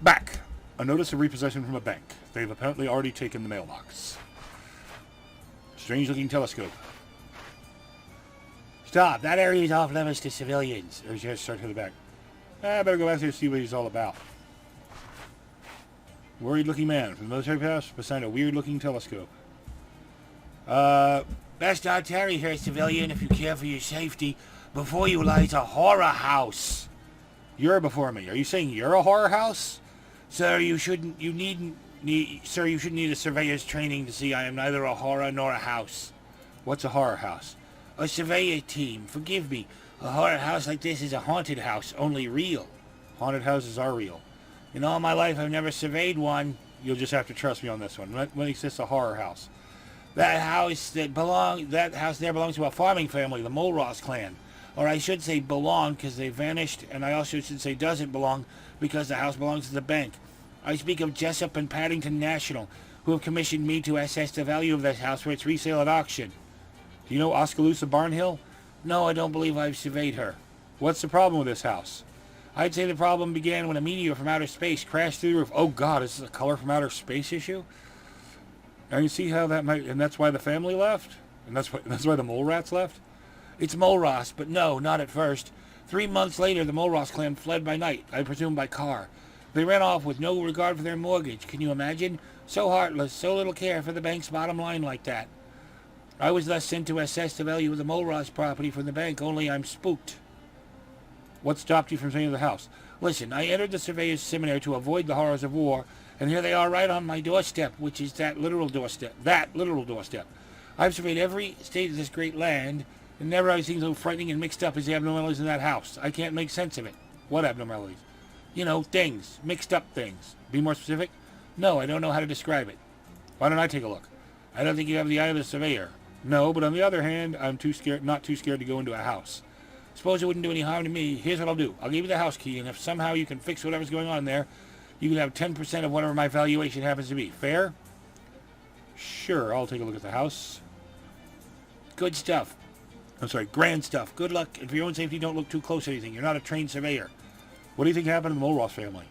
Back. A notice of repossession from a bank. They've apparently already taken the mailbox. Strange looking telescope. Stop. That area is off limits to civilians. Or just start to the back. I better go back there and see what he's all about. Worried looking man from the military house beside a weird looking telescope. Best not tarry here, civilian, if you care for your safety. Before you lies a horror house. You're before me. Are you saying you're a horror house? Sir, you shouldn't need a surveyor's training to see I am neither a horror nor a house. What's a horror house? A surveyor team. Forgive me. A horror house like this is a haunted house, only real. Haunted houses are real. In all my life, I've never surveyed one. You'll just have to trust me on this one. What makes this a horror house? That house there belongs to a farming family, the Mulross clan. Or I should say belong, because they vanished, and I also should say doesn't belong, because the house belongs to the bank. I speak of Jessup and Paddington National, who have commissioned me to assess the value of this house for its resale at auction. Do you know Oskaloosa Barnhill? No, I don't believe I've surveyed her. What's the problem with this house? I'd say the problem began when a meteor from outer space crashed through the roof. Oh God, is this a color from outer space issue? And you see how that might, and that's why the family left? And that's why the mole rats left? It's Mulross, but no, not at first. 3 months later, the Mulross clan fled by night, I presume by car. They ran off with no regard for their mortgage. Can you imagine? So heartless, so little care for the bank's bottom line like that. I was thus sent to assess the value of the Mulross property from the bank, only I'm spooked. What stopped you from saying the house? Listen, I entered the surveyor's seminary to avoid the horrors of war, and here they are right on my doorstep, which is that literal doorstep. I've surveyed every state of this great land, and never have I seen so frightening and mixed up as the abnormalities in that house. I can't make sense of it. What abnormalities? You know, things. Mixed up things. Be more specific? No, I don't know how to describe it. Why don't I take a look? I don't think you have the eye of the surveyor. No, but on the other hand, I'm not too scared to go into a house. Suppose it wouldn't do any harm to me. Here's what I'll do. I'll give you the house key, and if somehow you can fix whatever's going on there, you can have 10% of whatever my valuation happens to be. Fair? Sure, I'll take a look at the house. Good stuff. I'm sorry, grand stuff. Good luck, and for your own safety, don't look too close at anything. You're not a trained surveyor. What do you think happened to the Mulross family?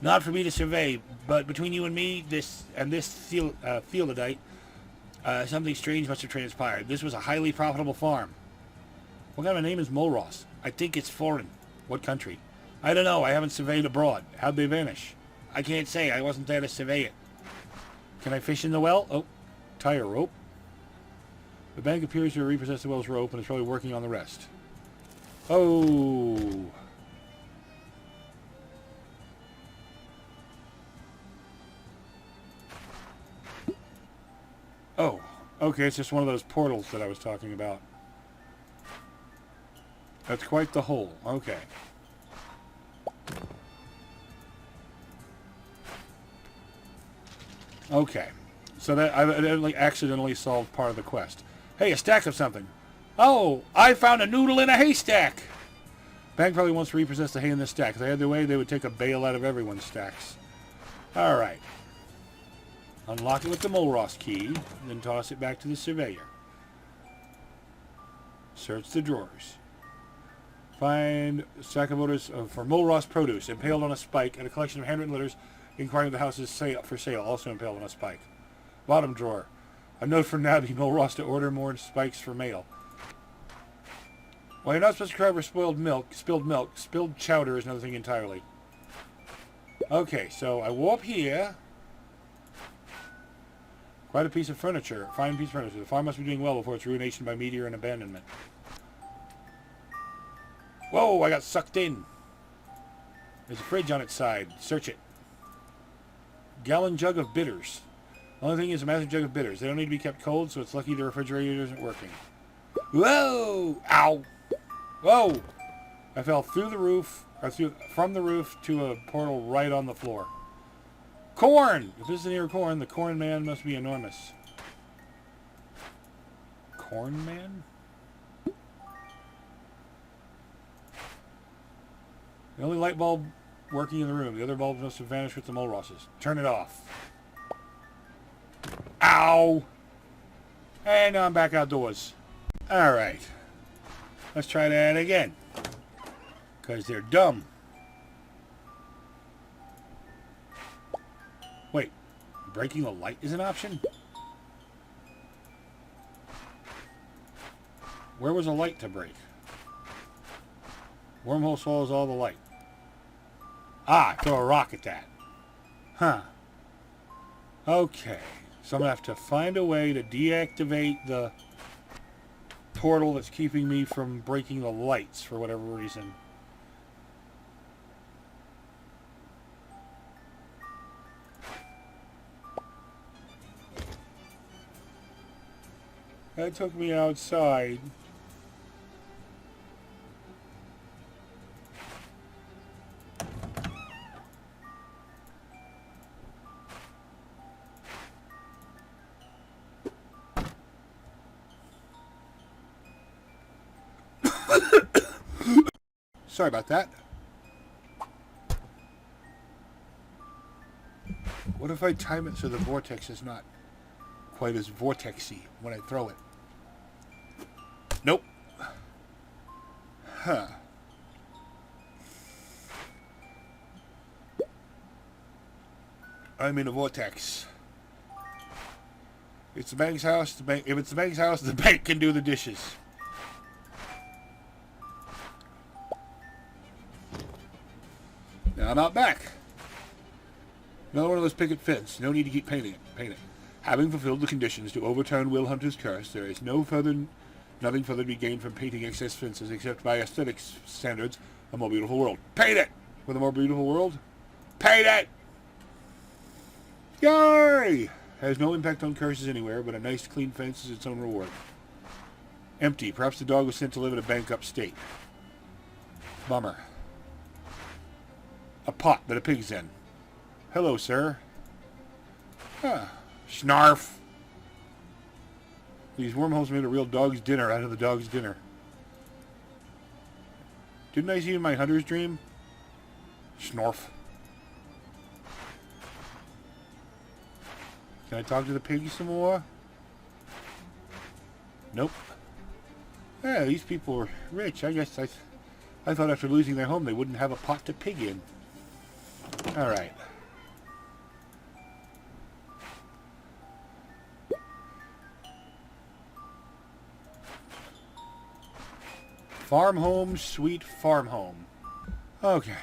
Not for me to survey, but between you and me, this Fieldite, something strange must have transpired. This was a highly profitable farm. What kind of a name is Mulross? I think it's foreign. What country? I don't know. I haven't surveyed abroad. How'd they vanish? I can't say. I wasn't there to survey it. Can I fish in the well? Oh, tie a rope. The bank appears to have repossessed the well's rope and is probably working on the rest. Oh. Oh. Okay, it's just one of those portals that I was talking about. That's quite the hole. Okay. Okay. So that I evidently accidentally solved part of the quest. Hey, a stack of something. Oh, I found a noodle in a haystack. Bank probably wants to repossess the hay in this stack. If they had their way, they would take a bale out of everyone's stacks. All right. Unlock it with the Mulross key, then toss it back to the surveyor. Search the drawers. Find a stack of orders for Mulross produce impaled on a spike and a collection of handwritten letters inquiring if the house is for sale, also impaled on a spike. Bottom drawer. A note from Nabby Mulross to order more spikes for mail. Well, you're not supposed to cry for spilled milk. Spilled chowder is another thing entirely. Okay, so I warp here. Quite a piece of furniture. Fine piece of furniture. The farm must be doing well before its ruination by meteor and abandonment. Whoa, I got sucked in. There's a fridge on its side. Search it. Gallon jug of bitters. The only thing is a massive jug of bitters. They don't need to be kept cold, so it's lucky the refrigerator isn't working. Whoa! Ow! Whoa! I fell through the roof, or from the roof to a portal right on the floor. Corn! If this is near corn, the corn man must be enormous. Corn man? The only light bulb working in the room. The other bulbs must have vanished with the Mulrosses. Turn it off. Ow! And now I'm back outdoors. Alright. Let's try that again. Because they're dumb. Wait, breaking the light is an option? Where was a light to break? Wormhole swallows all the light. Ah, throw a rock at that. Huh. Okay. So I'm going to have to find a way to deactivate the portal that's keeping me from breaking the lights for whatever reason. That took me outside. Sorry about that. What if I time it so the vortex is not quite as vortexy when I throw it? Nope. Huh. I'm in a vortex. It's the bank's house. If it's the bank's house, the bank can do the dishes. Now I'm out back. Another one of those picket fence. No need to keep painting it. Paint it. Having fulfilled the conditions to overturn Will Hunter's curse, there is nothing further to be gained from painting excess fences except by aesthetics standards, a more beautiful world. Paint it! For the more beautiful world? Paint it! Yay! Has no impact on curses anywhere, but a nice clean fence is its own reward. Empty. Perhaps the dog was sent to live in a bank upstate. Bummer. A pot that a pig's in. Hello, sir. Huh. Snarf. These wormholes made a real dog's dinner out of the dog's dinner. Didn't I see you in my hunter's dream? Snorf. Can I talk to the pig some more? Nope. Yeah, these people are rich. I guess I thought after losing their home they wouldn't have a pot to pig in. Alright. Farm home, sweet farm home. Okay.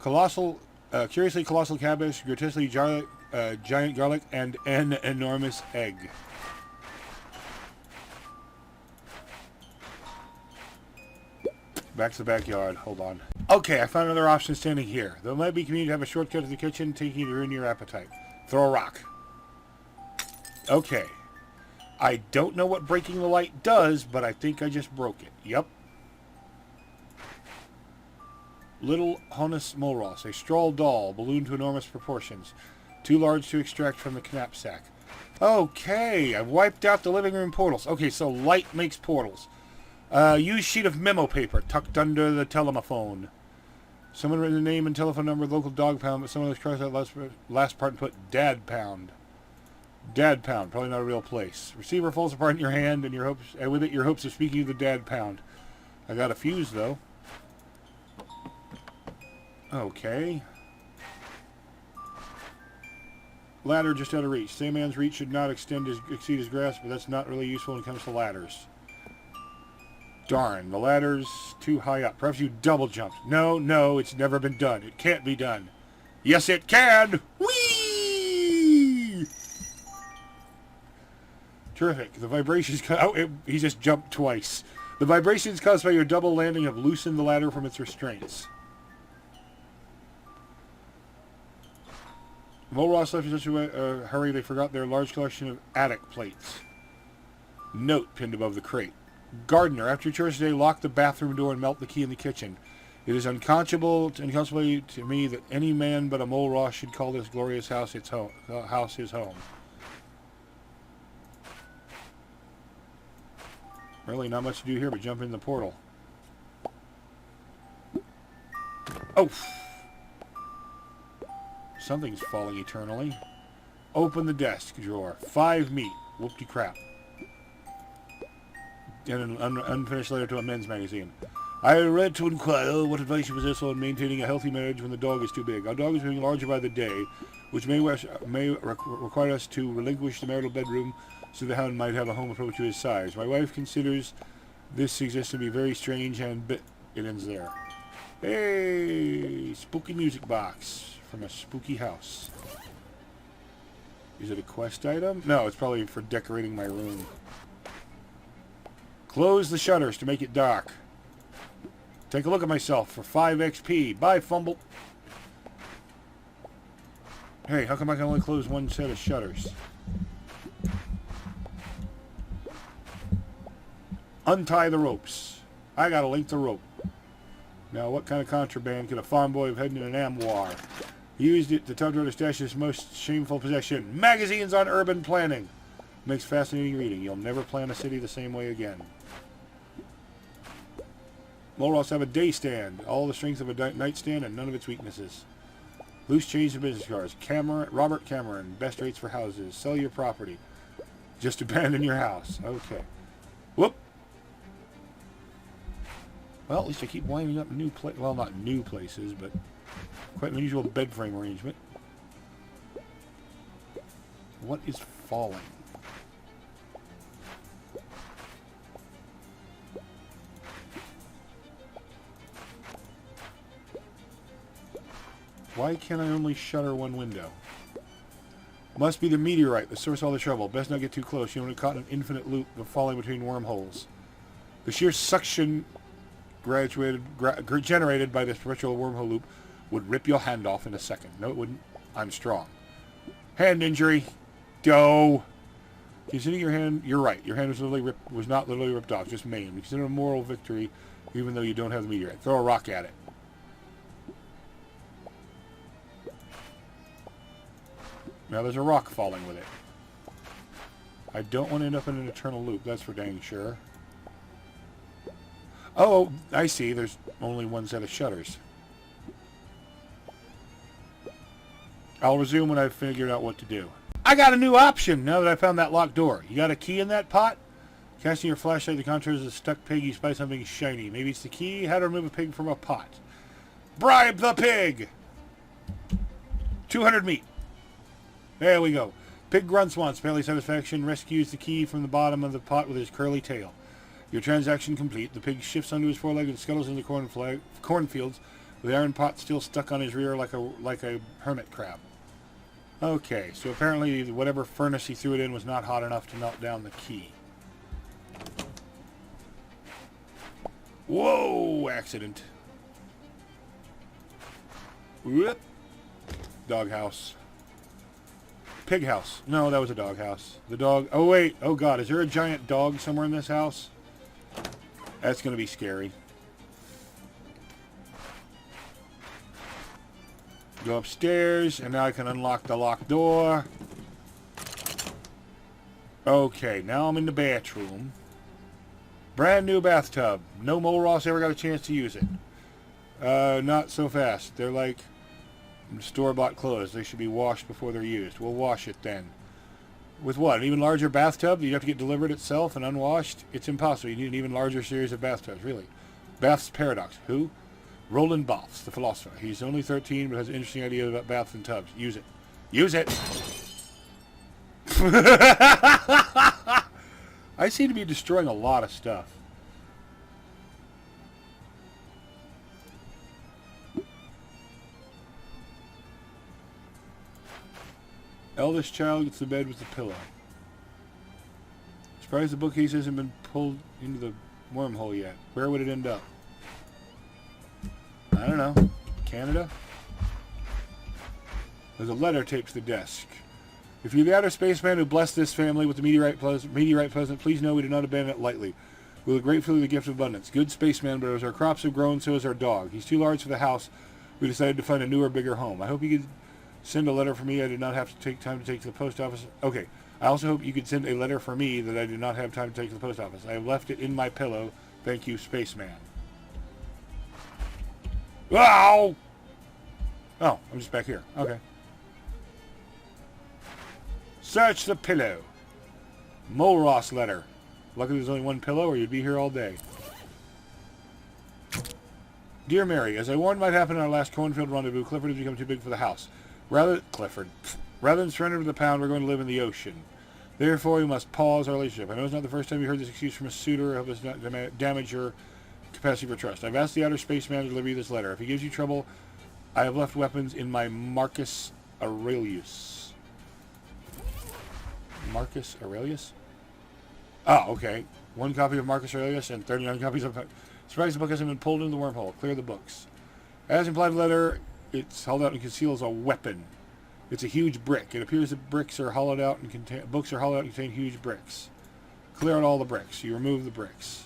Curiously colossal cabbage, grotesquely giant garlic, and an enormous egg. Back to the backyard. Hold on. Okay, I found another option standing here. Though it might be convenient to have a shortcut to the kitchen, taking you to ruin your appetite. Throw a rock. Okay. I don't know what breaking the light does, but I think I just broke it. Yep. Little Honus Molros, a straw doll, ballooned to enormous proportions. Too large to extract from the knapsack. Okay, I've wiped out the living room portals. Okay, so light makes portals. Use sheet of memo paper tucked under the telephone. Someone written the name and telephone number of the local dog pound, but someone has crossed out last part and put Dad Pound. Dad Pound, probably not a real place. Receiver falls apart in your hand, and with it your hopes of speaking to the Dad Pound. I got a fuse though. Okay. Ladder just out of reach. Same man's reach should not exceed his grasp, but that's not really useful when it comes to ladders. Darn, the ladder's too high up. Perhaps you double jumped. No, it's never been done. It can't be done. Yes, it can! Whee! Terrific. The vibrations... he just jumped twice. The vibrations caused by your double landing have loosened the ladder from its restraints. Molros left in such a hurry they forgot their large collection of attic plates. Note pinned above the crate. Gardener, after chores today, lock the bathroom door and melt the key in the kitchen. It is unconscionable to me that any man but a Molros should call this glorious house his home. Really, not much to do here but jump in the portal. Oh! Something's falling eternally. Open the desk drawer. 5 meat. Whoop-de-crap. And an unfinished letter to a men's magazine. I read to inquire what advice you possess on maintaining a healthy marriage when the dog is too big. Our dog is becoming larger by the day, which may require us to relinquish the marital bedroom so the hound might have a home appropriate to his size. My wife considers this suggestion to be very strange and it ends there. Hey, spooky music box from a spooky house. Is it a quest item? No, it's probably for decorating my room. Close the shutters to make it dark. Take a look at myself for 5 XP. Bye, Fumble. Hey, how come I can only close one set of shutters? Untie the ropes. I gotta link the rope. Now, what kind of contraband could a farm boy have hidden in an amoir? He used it to tug to stash his most shameful possession. Magazines on urban planning. Makes fascinating reading. You'll never plan a city the same way again. Morals have a day stand. All the strength of a nightstand and none of its weaknesses. Loose change of business cards. Robert Cameron. Best rates for houses. Sell your property. Just abandon your house. Okay. Whoop. Well, at least I keep winding up new well, not new places, but quite an unusual bed frame arrangement. What is falling? Why can't I only shutter one window? Must be the meteorite, the source of all the trouble. Best not get too close. You don't get caught in an infinite loop of falling between wormholes. The sheer suction generated by this perpetual wormhole loop would rip your hand off in a second. No, it wouldn't. I'm strong. Hand injury. Doe. Considering your hand, you're right. Your hand was not literally ripped off, just maimed. Consider a moral victory, even though you don't have the meteorite. Throw a rock at it. Now there's a rock falling with it. I don't want to end up in an eternal loop, that's for dang sure. Oh, I see. There's only one set of shutters. I'll resume when I've figured out what to do. I got a new option now that I found that locked door. You got a key in that pot? Casting your flashlight, the contours of a stuck pig, you spy something shiny. Maybe it's the key? How to remove a pig from a pot. Bribe the pig! 200 meat. There we go. Pig grunts once, apparently satisfaction, rescues the key from the bottom of the pot with his curly tail. Your transaction complete. The pig shifts onto his foreleg and scuttles into cornfields, with the iron pot still stuck on his rear like a hermit crab. Okay, so apparently whatever furnace he threw it in was not hot enough to melt down the key. Whoa! Accident. Whoop. Doghouse. Pig house. No, that was a doghouse. The dog... Oh, wait. Oh, God. Is there a giant dog somewhere in this house? That's going to be scary. Go upstairs, and now I can unlock the locked door. Okay, now I'm in the bathroom. Brand new bathtub. No Mole Ross ever got a chance to use it. Not so fast. They're like store-bought clothes. They should be washed before they're used. We'll wash it then. With what? An even larger bathtub? You'd have to get delivered itself and unwashed? It's impossible. You need an even larger series of bathtubs, really. Bath's Paradox. Who? Roland Barthes, the philosopher. He's only 13, but has an interesting idea about baths and tubs. Use it. Use it! I seem to be destroying a lot of stuff. Eldest child gets to bed with the pillow. Surprised the bookcase hasn't been pulled into the wormhole yet. Where would it end up? I don't know. Canada? There's a letter taped to the desk. If you're the outer spaceman who blessed this family with the meteorite present, please know we do not abandon it lightly. We will gratefully the gift of abundance. Good spaceman, but as our crops have grown, so has our dog. He's too large for the house. We decided to find a newer, bigger home. I hope you could send a letter for me I did not have to take time to take to the post office. Okay. I also hope you could send a letter for me that I did not have time to take to the post office. I have left it in my pillow. Thank you, spaceman. Ow! Oh, I'm just back here. Okay. Search the pillow. Mole Ross letter. Luckily there's only one pillow or you'd be here all day. Dear Mary, as I warned might happen in our last cornfield rendezvous, Clifford has become too big for the house. Rather than surrender to the pound, we're going to live in the ocean. Therefore, we must pause our relationship. I know it's not the first time you heard this excuse from a suitor. I hope it does not damage your capacity for trust. I've asked the outer space man to deliver you this letter. If he gives you trouble, I have left weapons in my Marcus Aurelius. Marcus Aurelius? Oh, okay. 1 copy of Marcus Aurelius and 39 copies of... Surprised the book hasn't been pulled into the wormhole. Clear the books. As implied in the letter, it's held out and conceals a weapon. It's a huge brick. It appears that books are hollowed out and contain huge bricks. Clear out all the bricks. You remove the bricks.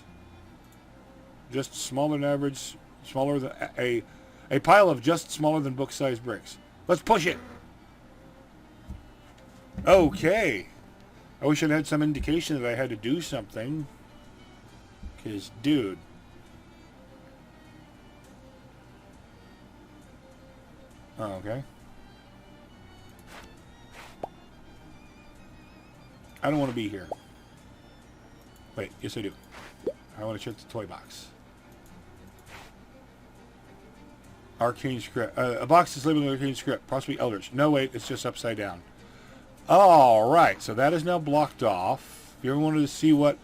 Just smaller than average, smaller than a pile of just smaller than book-sized bricks. Let's push it. Okay. I wish I'd had some indication that I had to do something. Because, dude. Oh, okay. I don't want to be here. Wait, yes I do. I want to check the toy box. Arcane script. A box is labeled with arcane script. Possibly eldritch. No, wait, it's just upside down. Alright, so that is now blocked off. If you ever wanted to see what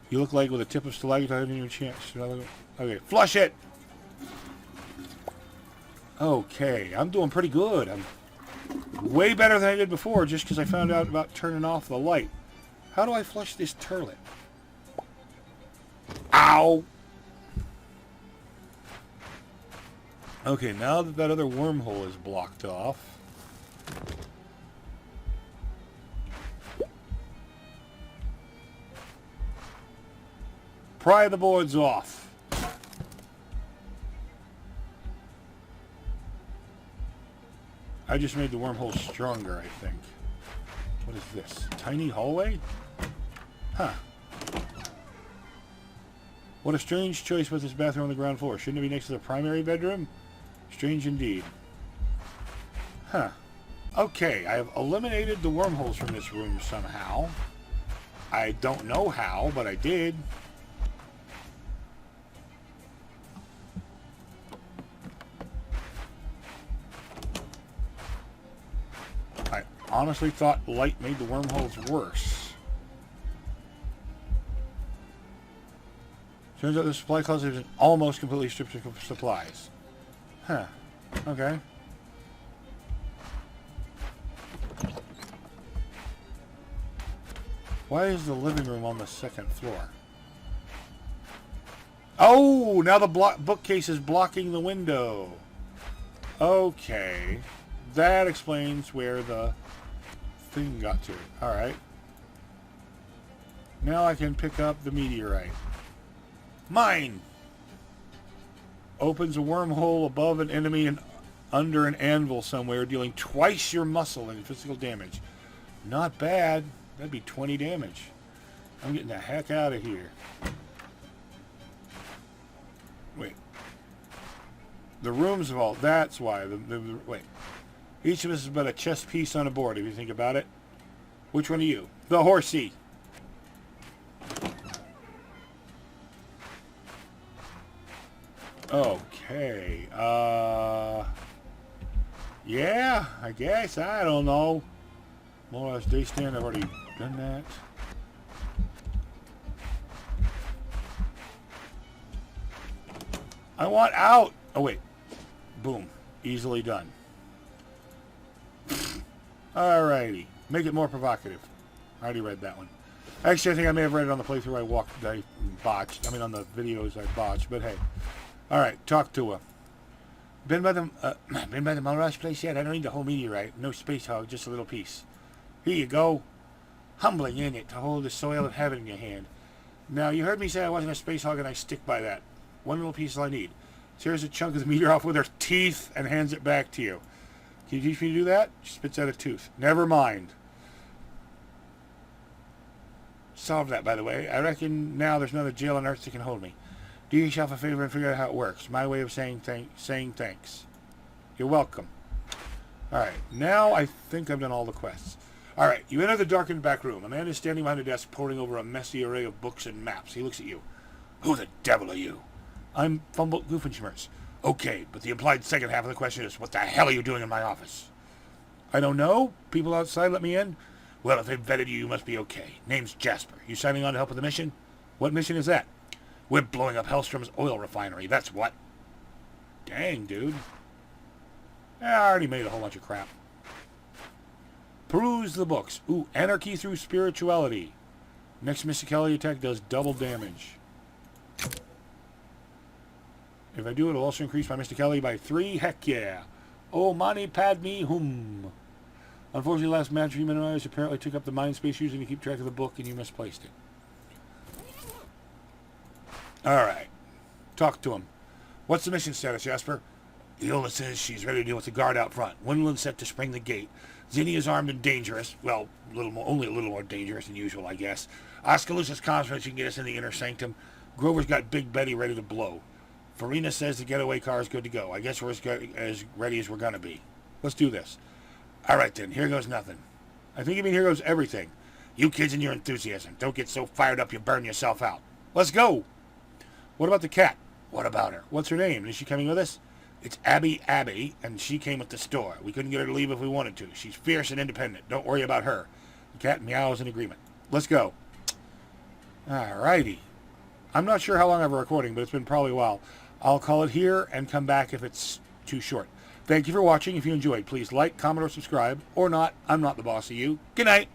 you look like with a tip of stalactite in your chance. Okay, flush it! Okay, I'm doing pretty good. I'm way better than I did before just because I found out about turning off the light. How do I flush this turlet? Ow! Okay, now that that other wormhole is blocked off. Pry the boards off. I just made the wormhole stronger, I think. What is this? Tiny hallway? Huh. What a strange choice with this bathroom on the ground floor. Shouldn't it be next to the primary bedroom? Strange indeed. Huh. Okay, I have eliminated the wormholes from this room somehow. I don't know how, but I did. I honestly thought light made the wormholes worse. Turns out the supply closet is almost completely stripped of supplies. Huh. Okay. Why is the living room on the second floor? Oh! Now the bookcase is blocking the window. Okay. That explains where the thing got to. Alright. Now I can pick up the meteorite. Mine! Opens a wormhole above an enemy and under an anvil somewhere, dealing twice your muscle and physical damage. Not bad. That'd be 20 damage. I'm getting the heck out of here. Wait. The rooms of all... That's why. Wait. Each of us is but a chess piece on a board, if you think about it. Which one are you? The horsey. Okay. Yeah, I guess. I don't know. More or less day stand. I've already done that. I want out. Oh, wait. Boom. Easily done. Alrighty. Make it more provocative. I already read that one. Actually, I think I may have read it on the playthrough I botched. I mean, on the videos I botched. But hey. Alright, talk to her. Been by the Malrush place yet? I don't need the whole meteorite. No space hog, just a little piece. Here you go. Humbling, ain't it, to hold the soil of heaven in your hand. Now, you heard me say I wasn't a space hog, and I stick by that. One little piece is all I need. Tears a chunk of the meteor off with her teeth and hands it back to you. Can you teach me to do that? She spits out a tooth. Never mind. Solved that, by the way. I reckon now there's another jail on Earth that can hold me. Do yourself a favor and figure out how it works. My way of saying thanks. You're welcome. Alright, now I think I've done all the quests. Alright, you enter the darkened back room. A man is standing behind a desk poring over a messy array of books and maps. He looks at you. Who the devil are you? I'm Fumble Goofenschmerz. Okay, but the implied second half of the question is, what the hell are you doing in my office? I don't know. People outside let me in. Well, if they've vetted you, you must be okay. Name's Jasper. You signing on to help with the mission? What mission is that? We're blowing up Hellstrom's oil refinery, that's what. Dang, dude. I already made a whole bunch of crap. Peruse the books. Ooh, Anarchy Through Spirituality. Next Mysticality attack does double damage. If I do it, it'll also increase my Mysticality by 3. Heck yeah. Oh, Mani Padme Hum. Unfortunately, last match you minimized apparently took up the mind space using to keep track of the book, and you misplaced it. Alright. Talk to him. What's the mission status, Jasper? Iola says she's ready to deal with the guard out front. Windland's set to spring the gate. Zinnia's armed and dangerous. Well, only a little more dangerous than usual, I guess. Oscalusa's confident she can get us in the inner sanctum. Grover's got Big Betty ready to blow. Farina says the getaway car is good to go. I guess we're as ready as we're going to be. Let's do this. Alright then, here goes nothing. I think you mean here goes everything. You kids and your enthusiasm. Don't get so fired up you burn yourself out. Let's go! What about the cat? What about her? What's her name? Is she coming with us? It's Abby, and she came with the store. We couldn't get her to leave if we wanted to. She's fierce and independent. Don't worry about her. The cat meows in agreement. Let's go. Alrighty. I'm not sure how long I've been recording, but it's been probably a while. I'll call it here and come back if it's too short. Thank you for watching. If you enjoyed, please like, comment, or subscribe. Or not. I'm not the boss of you. Good night.